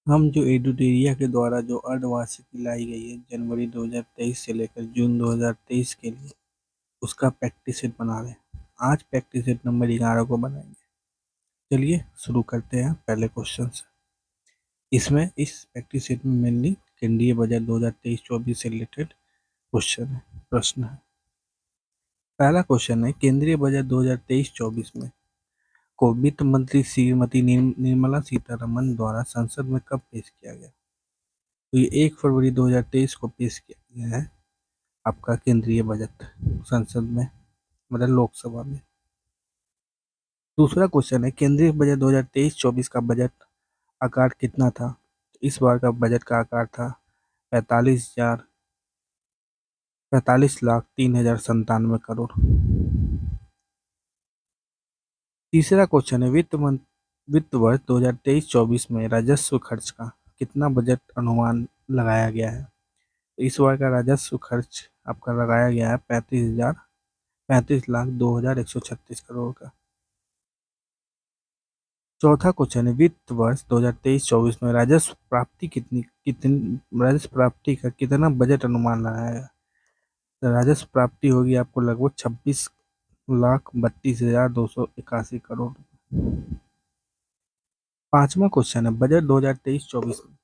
हम जो एडुटेरिया के द्वारा जो अर्धवार्षिकी लाई गई है जनवरी 2023 से लेकर जून 2023 के लिए, उसका प्रैक्टिस सेट बना रहे हैं। आज प्रैक्टिस सेट नंबर 11 को बनाएंगे। चलिए शुरू करते हैं पहले क्वेश्चन से। इसमें इस प्रैक्टिस सेट में मेनली केंद्रीय बजट 2023-24 से रिलेटेड प्रश्न है। पहला क्वेश्चन है, केंद्रीय बजट 2023-24 में को वित्त मंत्री श्रीमती निर्मला सीतारमन द्वारा संसद में कब पेश किया गया? तो ये 1 फरवरी 2023 को पेश किया गया है आपका केंद्रीय बजट संसद में, मतलब लोकसभा में। दूसरा क्वेश्चन है, केंद्रीय बजट 2023-24 का बजट आकार कितना था? इस बार का बजट का आकार था 45,03,97 करोड़। तीसरा क्वेश्चन है, वित्त वर्ष 2023-24 में राजस्व खर्च का कितना बजट अनुमान लगाया गया है? इस बार का राजस्व खर्च आपका लगाया गया है 35,02,136 करोड़ का। चौथा क्वेश्चन है, वित्त वर्ष 2023-24 में राजस्व प्राप्ति का कितना बजट अनुमान लगाया है? तो राजस्व प्राप्ति होगी आपको लगभग 26,32,281 करोड़। पांचवा क्वेश्चन है, बजट 2023-24 में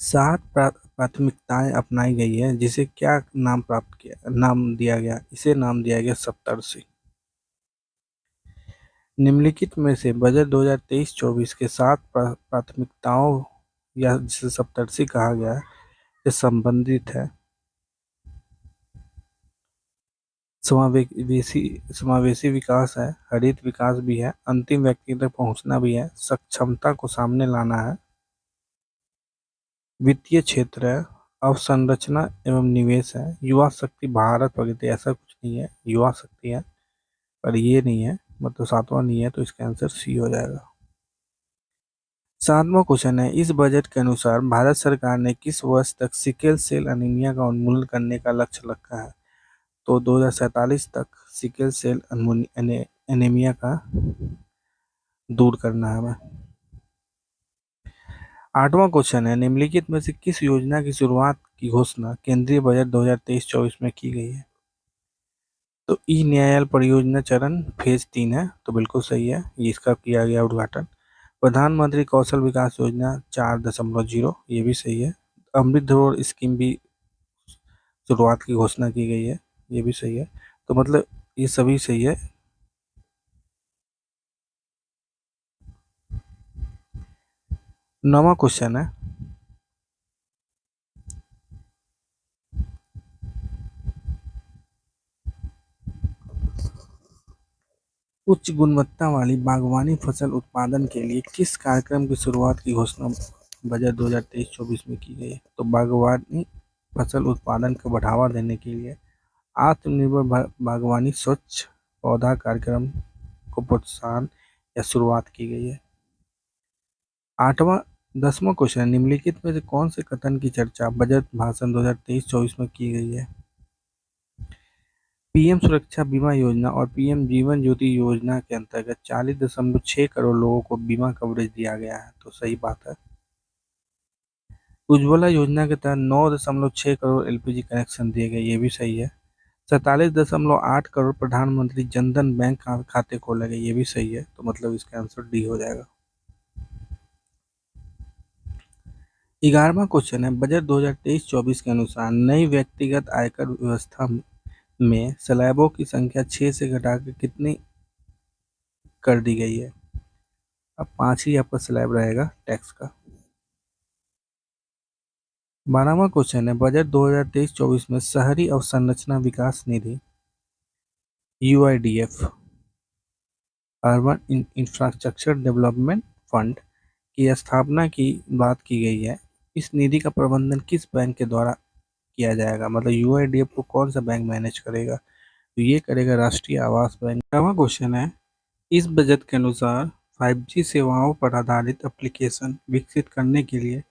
7 प्राथमिकताएं अपनाई गई है, जिसे क्या नाम दिया गया? इसे नाम दिया गया सप्तर्षि। निम्नलिखित में से बजट 2023-24 के 7 प्राथमिकताओं या जिसे सप्तर्षि कहा गया है से संबंधित है। समावेशी विकास है, हरित विकास भी है, अंतिम व्यक्ति तक पहुंचना भी है, सक्षमता को सामने लाना है, वित्तीय क्षेत्र है, अवसंरचना एवं निवेश है, युवा शक्ति भारत प्रगति। ऐसा कुछ नहीं है, युवा शक्ति है पर ये नहीं है, मतलब सातवां नहीं है, तो इसका आंसर सी हो जाएगा। सातवां क्वेश्चन है, इस बजट के अनुसार भारत सरकार ने किस वर्ष तक सिकल सेल एनीमिया का उन्मूलन करने का लक्ष्य रखा है? तो 2047 तक सिकल सेल एनीमिया का दूर करना है हमें। आठवां क्वेश्चन है, निम्नलिखित में से किस योजना की शुरुआत की घोषणा केंद्रीय बजट 2023-24 में की गई है? तो ई न्यायालय परियोजना चरण फेज 3 है, तो बिल्कुल सही है, ये इसका किया गया उद्घाटन। प्रधानमंत्री कौशल विकास योजना 4.0, ये भी सही है। अमृत धरोहर स्कीम भी शुरुआत की घोषणा की गई है, ये भी सही है। तो मतलब ये सभी सही है। नौवां क्वेश्चन है, उच्च गुणवत्ता वाली बागवानी फसल उत्पादन के लिए किस कार्यक्रम की शुरुआत की घोषणा बजट 2023-24 में की गई है? तो बागवानी फसल उत्पादन को बढ़ावा देने के लिए आत्मनिर्भर बागवानी स्वच्छ पौधा कार्यक्रम को प्रोत्साहन या शुरुआत की गई है। 10वां क्वेश्चन, निम्नलिखित में से कौन से कथन की चर्चा बजट भाषण 2023-24 में की गई है? पीएम सुरक्षा बीमा योजना और पीएम जीवन ज्योति योजना के अंतर्गत 40.6 करोड़ लोगों को बीमा कवरेज दिया गया है, तो सही बात है। उज्ज्वला योजना के तहत 9.6 करोड़ एलपीजी कनेक्शन दिए गए, ये भी सही है। 47.8 करोड़ प्रधानमंत्री जनधन बैंक खाते खोले गए, ये भी सही है, तो मतलब इसका आंसर डी हो जाएगा। 11वां क्वेश्चन है, बजट 2023-24 के अनुसार नई व्यक्तिगत आयकर व्यवस्था में स्लैबों की संख्या 6 से घटाकर कितनी कर दी गई है? अब 5 ही आपका स्लैब रहेगा टैक्स का। 12वां क्वेश्चन है, बजट 2023-24 में शहरी अवसंरचना विकास निधि यूआईडीएफ अर्बन इंफ्रास्ट्रक्चर डेवलपमेंट फंड की स्थापना की बात की गई है। इस निधि का प्रबंधन किस बैंक के द्वारा किया जाएगा? मतलब यूआईडीएफ को कौन सा बैंक मैनेज करेगा? तो ये करेगा राष्ट्रीय आवास बैंक। 13वां क्वेश्चन है, इस बजट के अनुसार 5G सेवाओं पर आधारित एप्लीकेशन विकसित करने के लिए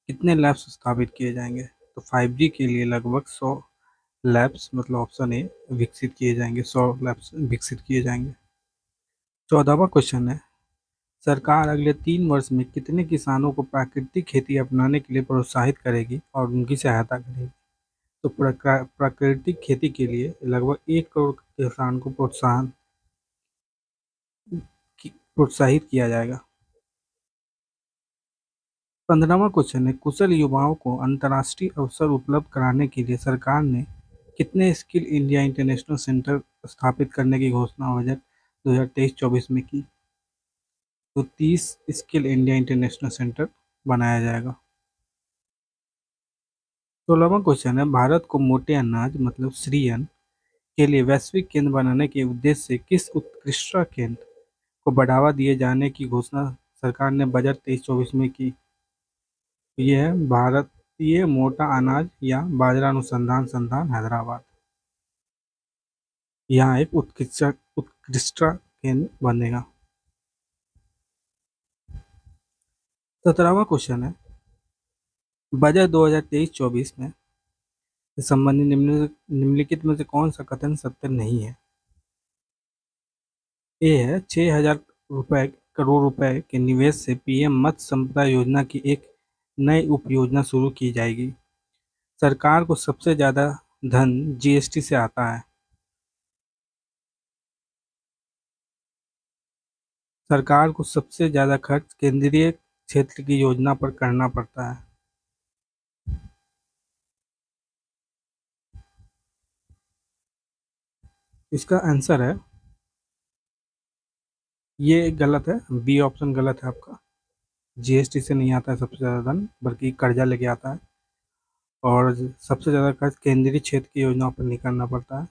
कितने लैब्स स्थापित किए जाएंगे? तो 5G के लिए लगभग 100 लैब्स, मतलब ऑप्शन ए, विकसित किए जाएंगे। 100 लैब्स विकसित किए जाएंगे। 14वां क्वेश्चन है, सरकार अगले 3 वर्ष में कितने किसानों को प्राकृतिक खेती अपनाने के लिए प्रोत्साहित करेगी और उनकी सहायता करेगी? तो प्राकृतिक खेती के लिए लगभग 1 करोड़ किसान को प्रोत्साहित किया जाएगा। 15वां क्वेश्चन है, कुशल युवाओं को अंतर्राष्ट्रीय अवसर उपलब्ध कराने के लिए सरकार ने कितने स्किल इंडिया इंटरनेशनल सेंटर स्थापित करने की घोषणा बजट 2023-24 में की? तो 30 स्किल इंडिया इंटरनेशनल सेंटर बनाया जाएगा। 16वां क्वेश्चन है, भारत को मोटे अनाज मतलब श्री अन्न के लिए वैश्विक केंद्र बनाने के उद्देश्य से किस उत्कृष्ट केंद्र को बढ़ावा दिए जाने की घोषणा सरकार ने बजट 23-24 में की? ये है भारतीय मोटा अनाज या बाजरा अनुसंधान संस्थान हैदराबाद। यहाँ एक उत्कृष्ट केंद्र बनेगा। 17वां क्वेश्चन है, बजट 2023-24 में संबंधित निम्नलिखित में से कौन सा कथन सत्य नहीं है? ए है 6,000 करोड़ रुपए के निवेश से पीएम मत्स्य संपदा योजना की एक नई उपयोजना शुरू की जाएगी। सरकार को सबसे ज्यादा धन जीएसटी से आता है। सरकार को सबसे ज्यादा खर्च केंद्रीय क्षेत्र की योजना पर करना पड़ता है। इसका आंसर है, ये गलत है, बी ऑप्शन गलत है आपका। जीएसटी से नहीं आता है सबसे ज़्यादा धन, बल्कि कर्जा लेके आता है और सबसे ज़्यादा खर्च केंद्रीय क्षेत्र की योजनाओं पर नहीं करना पड़ता है।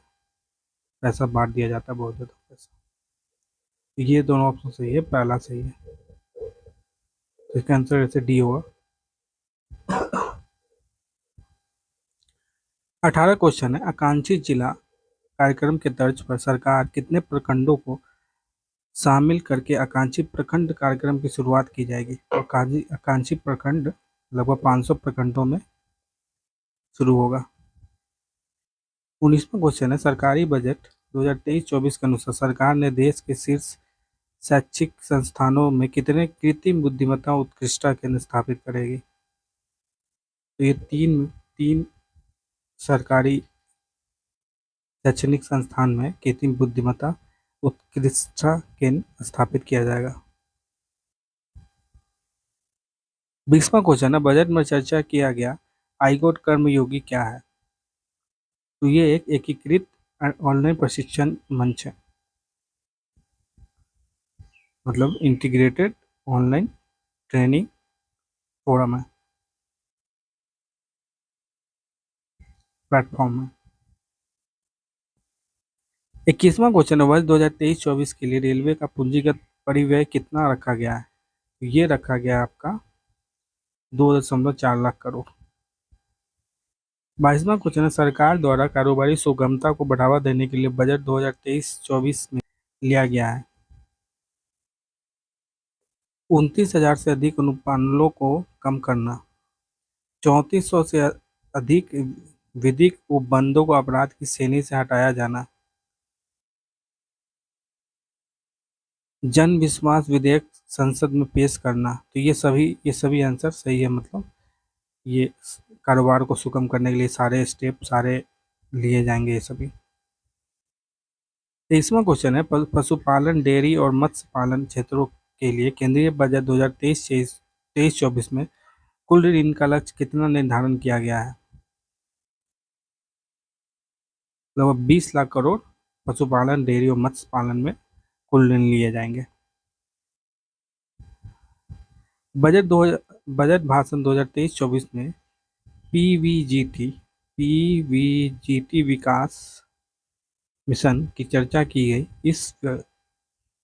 पैसा बांट दिया जाता है, बहुत ज़्यादा पैसा। ये दोनों ऑप्शन सही है, पहला सही है, तो इसका आंसर ऐसे डी होगा। 18 क्वेश्चन है, आकांक्षी जिला कार्यक्रम के तर्ज पर सरकार कितने प्रखंडों को शामिल करके आकांक्षी प्रखंड कार्यक्रम की शुरुआत की जाएगी? और आकांक्षी प्रखंड लगभग 500 प्रखंडों में शुरू होगा। 19वां क्वेश्चन है, सरकारी बजट 2023-24 के अनुसार सरकार ने देश के शीर्ष शैक्षिक संस्थानों में कितने कृत्रिम बुद्धिमत्ता उत्कृष्टता केंद्र स्थापित करेगी? तो ये तीन तीन सरकारी शैक्षणिक संस्थान में कृत्रिम बुद्धिमत्ता उत्कृष्टता केंद्र स्थापित किया जाएगा। 20वां क्वेश्चन है, बजट में चर्चा किया गया आईगोट कर्मयोगी क्या है? तो ये एक एकीकृत ऑनलाइन प्रशिक्षण मंच है, मतलब इंटीग्रेटेड ऑनलाइन ट्रेनिंग फोरम है, प्लेटफॉर्म है। 21वां क्वेश्चन है, वर्ष 2023-24 के लिए रेलवे का पूंजीगत परिव्यय कितना रखा गया है? तो ये रखा गया है आपका 2.4 लाख करोड़। 22वां क्वेश्चन है, सरकार द्वारा कारोबारी सुगमता को बढ़ावा देने के लिए बजट 2023-24 में लिया गया है 29,000 से अधिक अनुपालनों को कम करना, 3400 से अधिक विधिक उपबंधों को अपराध की श्रेणी से हटाया जाना, जन विश्वास विधेयक संसद में पेश करना। तो ये सभी आंसर सही है, मतलब ये कारोबार को सुगम करने के लिए सारे स्टेप सारे लिए जाएंगे ये सभी। 23वां क्वेश्चन है, पशुपालन डेयरी और मत्स्य पालन क्षेत्रों के लिए केंद्रीय बजट 2023-24 में कुल ऋण का लक्ष्य कितना निर्धारण किया गया है? लगभग 20 लाख करोड़ पशुपालन डेयरी और मत्स्य पालन में कुल ऋण लिए जाएंगे। बजट भाषण 2023-24 में पीवीजीटी विकास मिशन की चर्चा की गई।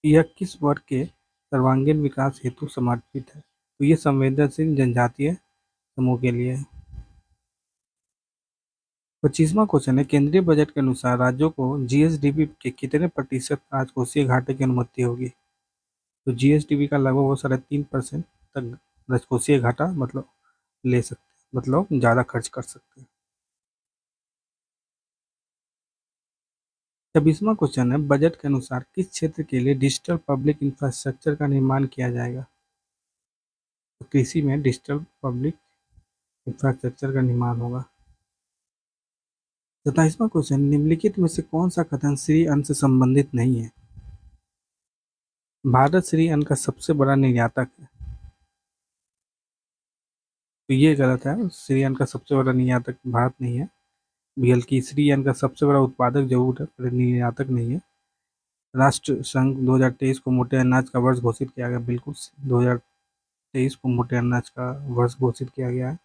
यह किस वर्ग के सर्वांगीण विकास हेतु समर्पित है? तो ये संवेदनशील जनजातीय समूह के लिए है। 25वां क्वेश्चन है, केंद्रीय बजट के अनुसार राज्यों को जीएसडीपी के कितने प्रतिशत राजकोषीय घाटे की अनुमति होगी? तो जीएसडीपी का लगभग वो 3.5% तक राजकोषीय घाटा मतलब ले सकते, मतलब ज़्यादा खर्च कर सकते हैं। 26वां क्वेश्चन है, केंद्रीय बजट के अनुसार राज्यों को जीएसडीपी के कितने प्रतिशत राजकोषीय घाटे की अनुमति होगी? तो जीएसडीपी का लगभग वो 3.5% तक राजकोषीय घाटा मतलब ले सकते, मतलब ज़्यादा खर्च कर सकते हैं। 26वां क्वेश्चन है, बजट के अनुसार किस क्षेत्र के लिए डिजिटल पब्लिक इंफ्रास्ट्रक्चर का निर्माण किया जाएगा? तो कृषि में डिजिटल पब्लिक इंफ्रास्ट्रक्चर का निर्माण होगा। 27वां क्वेश्चन, निम्नलिखित में से कौन सा कथन श्री अन्न से संबंधित नहीं है? भारत श्री अन्न का सबसे बड़ा निर्यातक है। तो ये गलत है, श्री अन्न का सबसे बड़ा निर्यातक भारत नहीं है, बल्कि श्री अन्न का सबसे बड़ा उत्पादक जरूर है पर निर्यातक नहीं है। राष्ट्र संघ 2023 को मोटे अनाज का वर्ष घोषित किया गया। बिल्कुल 2023 को मोटे अनाज का वर्ष घोषित किया गया है।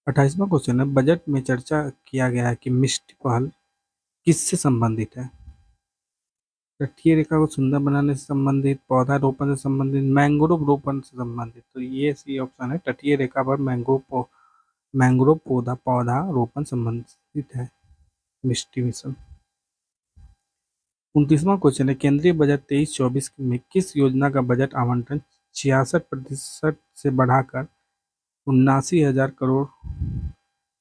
28वां क्वेश्चन है, बजट में चर्चा किया गया है कि मिष्टी पहल किससे संबंधित है? तटीय रेखा को सुंदर बनाने से संबंधित, पौधा रोपण से संबंधित, मैंग्रोव रोपण से संबंधित। तो ये सी ऑप्शन है, तटीय रेखा पर मैंग्रोव पौधा पौधा रोपण संबंधित है मिष्टी मिशन। 29वां क्वेश्चन है, केंद्रीय बजट 23-24 में किस योजना का बजट आवंटन 66% से बढ़ाकर 79,000 करोड़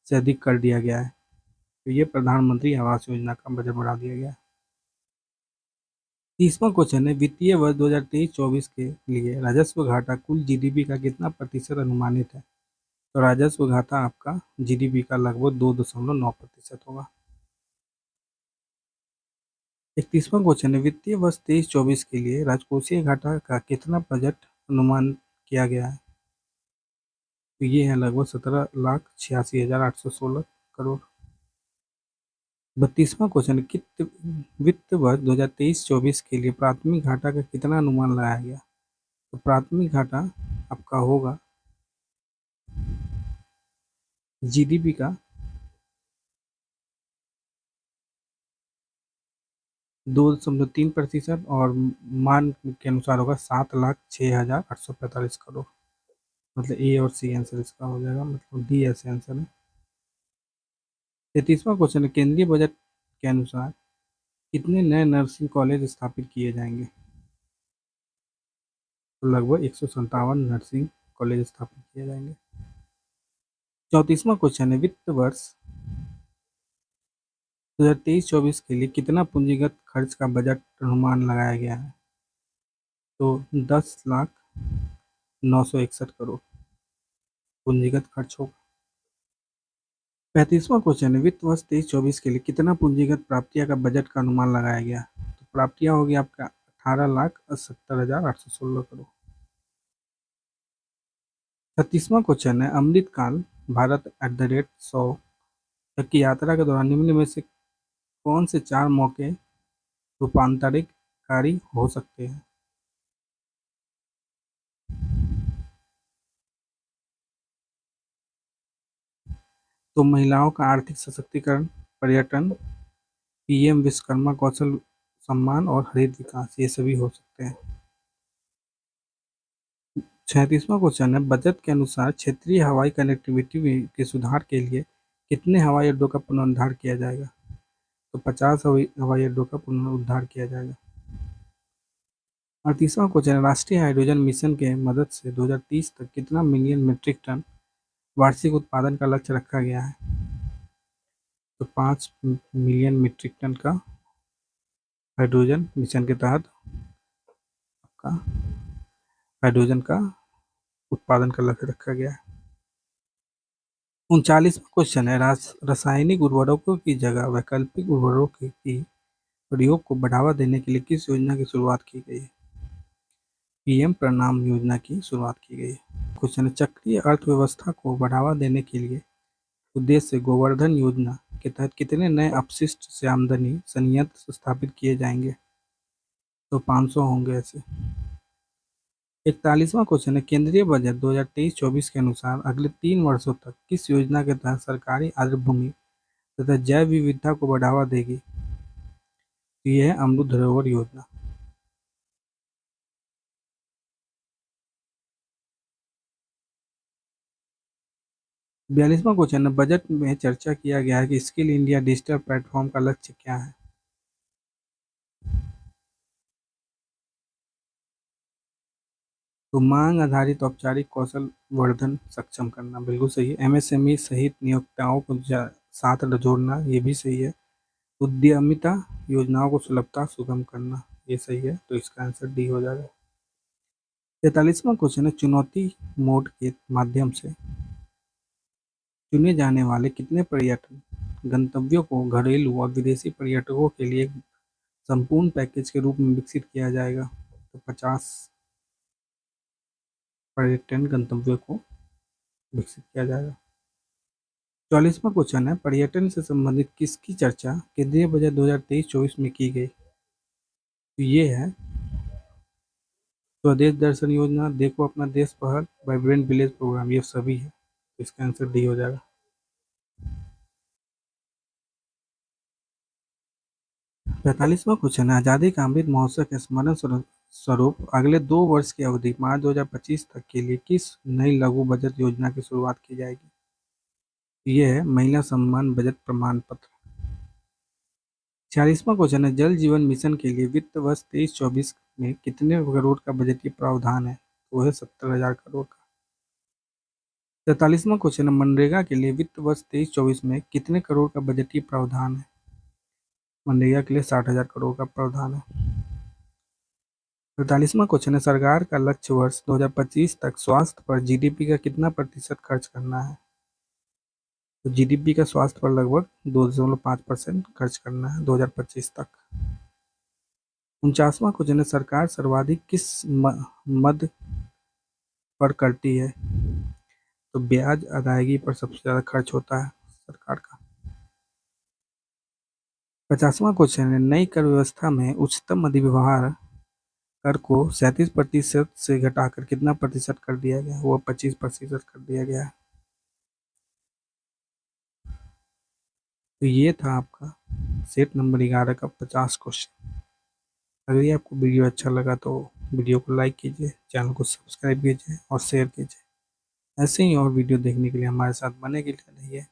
से अधिक कर दिया गया है? तो ये प्रधानमंत्री आवास योजना का बजट बढ़ा दिया गया है। 30वां क्वेश्चन है, वित्तीय वर्ष 2023-24 के लिए राजस्व घाटा कुल जीडीपी का कितना प्रतिशत अनुमानित है? तो राजस्व घाटा आपका जीडीपी का लगभग 2.9% होगा। 31वां क्वेश्चन है, वित्तीय वर्ष 23-24 के लिए राजकोषीय घाटा का कितना बजट अनुमान किया गया है? तो ये है लगभग 17,86,816 करोड़। 32वां क्वेश्चन है, वित्त वर्ष 2023-24 के लिए प्राथमिक घाटा का कितना अनुमान लगाया गया? तो प्राथमिक घाटा आपका होगा जीडीपी का 2.3% और मान के अनुसार होगा 7,06,845 करोड़। मतलब ए और सी आंसर इसका हो जाएगा, मतलब डी ऐसे आंसर है। 33वां क्वेश्चन है, केंद्रीय बजट के अनुसार कितने नए नर्सिंग कॉलेज स्थापित किए जाएंगे? तो लगभग 157 नर्सिंग कॉलेज स्थापित किए जाएंगे। 34वां क्वेश्चन है, वित्त वर्ष 2023-24 के लिए कितना पूंजीगत खर्च का बजट अनुमान लगाया गया है? तो 10,09,61 करोड़ पूंजीगत खर्च होगा। 35वां क्वेश्चन है, वित्त वर्ष 23-24 के लिए कितना पूंजीगत प्राप्तियां का बजट का अनुमान लगाया गया? तो प्राप्तियां होगी आपका 18,70,816 करोड़। 36वां क्वेश्चन है, अमृतकाल भारत @100 तक की यात्रा के दौरान निम्न में से कौन से 4 मौके रूपांतरितकारी हो सकते हैं? तो महिलाओं का आर्थिक सशक्तिकरण, पर्यटन, पीएम विश्वकर्मा कौशल सम्मान और हरित विकास, ये सभी हो सकते हैं। 36वां क्वेश्चन है, बजट के अनुसार क्षेत्रीय हवाई कनेक्टिविटी के सुधार के लिए कितने हवाई अड्डों का पुनरुद्धार किया जाएगा? तो 50 हवाई अड्डों का पुनरुद्धार किया जाएगा। 38वां क्वेश्चन है, राष्ट्रीय हाइड्रोजन मिशन के मदद से 2030 तक कितना मिलियन मीट्रिक टन वार्षिक उत्पादन का लक्ष्य रखा गया है? तो 5 मिलियन मीट्रिक टन का हाइड्रोजन मिशन के तहत आपका हाइड्रोजन का उत्पादन का लक्ष्य रखा गया है। 39वां क्वेश्चन है, रासायनिक उर्वरकों की जगह वैकल्पिक उर्वरकों की प्रयोग को बढ़ावा देने के लिए किस योजना की शुरुआत की गई है? पीएम प्रणाम योजना की शुरुआत की गई है। क्वेश्चन है, चक्रीय अर्थव्यवस्था को बढ़ावा देने के लिए उद्देश्य से गोवर्धन योजना के तहत कितने नए अपशिष्ट से आमदनी संयंत्र स्थापित किए जाएंगे? तो 500 होंगे ऐसे। 41वां क्वेश्चन है, केंद्रीय बजट 2023-24 के अनुसार अगले 3 वर्षों तक किस योजना के तहत सरकारी आर्द्रभूमि तथा जैव विविधता को बढ़ावा देगी? तो ये है अमृत धरोहर योजना। 42वां क्वेश्चन है, बजट में चर्चा किया गया है कि स्किल इंडिया डिजिटल प्लेटफॉर्म का लक्ष्य क्या है? तो मांग आधारित औपचारिक कौशल वर्धन सक्षम करना बिल्कुल सही है। एमएसएमई सहित नियोक्ताओं को साथ जोड़ना ये भी सही है। उद्यमिता योजनाओं को सुलभता सुगम करना ये सही है, तो इसका आंसर डी हो जाएगा। 43वां क्वेश्चन है, चुनौती मोड के माध्यम से चुने जाने वाले कितने पर्यटन गंतव्यों को घरेलू और विदेशी पर्यटकों के लिए एक संपूर्ण पैकेज के रूप में विकसित किया जाएगा? तो 50 पर्यटन गंतव्यों को विकसित किया जाएगा। 44वां क्वेश्चन है, पर्यटन से संबंधित किसकी चर्चा केंद्रीय बजट 2023-24 में की गई? तो ये है स्वदेश दर्शन योजना, देखो अपना देश पहल, वाइब्रेंट विलेज प्रोग्राम, ये सभी है, तो इसका आंसर डी हो जाएगा। 45वां क्वेश्चन है, आजादी का अमृत महोत्सव के स्मरण स्वरूप अगले 2 वर्ष की अवधि मार्च 2025 तक के लिए किस नई लघु बचत योजना की शुरुआत की जाएगी? ये है महिला सम्मान बचत प्रमाण पत्र। 46वां क्वेश्चन है, जल जीवन मिशन के लिए वित्त वर्ष 23-24 में कितने करोड़ का बजटीय प्रावधान है? वो है 70,000 करोड़ का। 43वां क्वेश्चन है, मनरेगा के लिए वित्त वर्ष 23-24 में कितने करोड़ का बजटीय प्रावधान है? मनरेगा के लिए 60,000 करोड़ का प्रावधान है। 45वां क्वेश्चन है, सरकार का लक्ष्य वर्ष 2025 तक स्वास्थ्य पर जीडीपी का कितना प्रतिशत खर्च करना है? तो जीडीपी का स्वास्थ्य पर लगभग 2.5% खर्च करना है 2025 तक। 49वां क्वेश्चन है, सरकार सर्वाधिक किस मद पर करती है? तो ब्याज अदायगी पर सबसे ज्यादा खर्च होता है सरकार का। 50वां क्वेश्चन है, नई कर व्यवस्था में उच्चतम अधिव्यवहार कर को 37% से घटाकर कितना प्रतिशत कर दिया गया? वो 25% कर दिया गया है। तो ये था आपका सेट नंबर 11 का 50 क्वेश्चन। अगर ये आपको वीडियो अच्छा लगा तो वीडियो को लाइक कीजिए, चैनल को सब्सक्राइब कीजिए और शेयर कीजिए। ऐसे ही और वीडियो देखने के लिए हमारे साथ बने के लिए रहिए।